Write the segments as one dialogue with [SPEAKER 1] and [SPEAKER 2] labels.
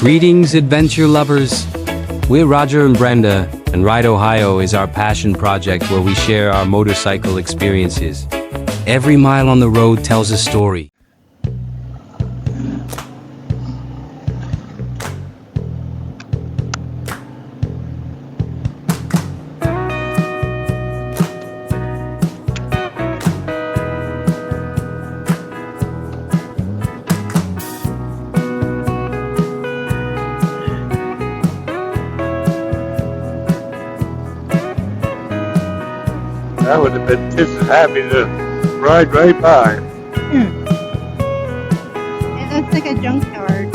[SPEAKER 1] Greetings, adventure lovers. We're Roger and Brenda, and Ride Ohio is our passion project where we share our motorcycle experiences. Every mile on the road tells a story.
[SPEAKER 2] I would have been just as happy to ride right by.
[SPEAKER 3] It looks like a junkyard.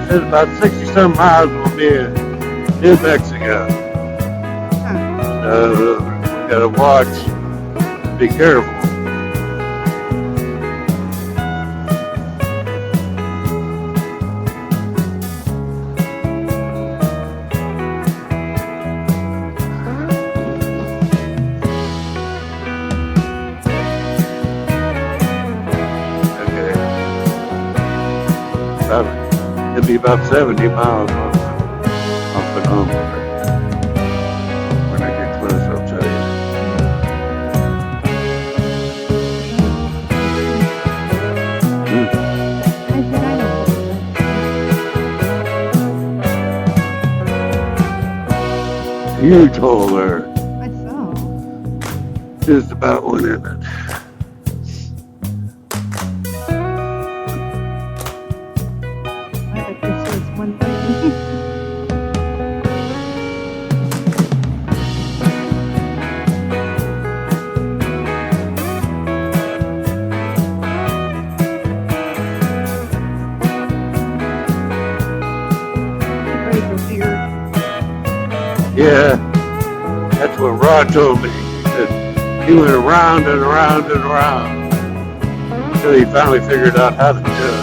[SPEAKER 2] It's about 60-some miles will be in New Mexico. We gotta watch, be careful. Okay. It'll be about 70 miles off and on. When I get close, I'll tell you. Huge hole there.
[SPEAKER 3] I saw.
[SPEAKER 2] Just about went in it.
[SPEAKER 3] I bet this was one thing.
[SPEAKER 2] Yeah, that's what Rod told me. He said he went around and around and around until he finally figured out how to do it.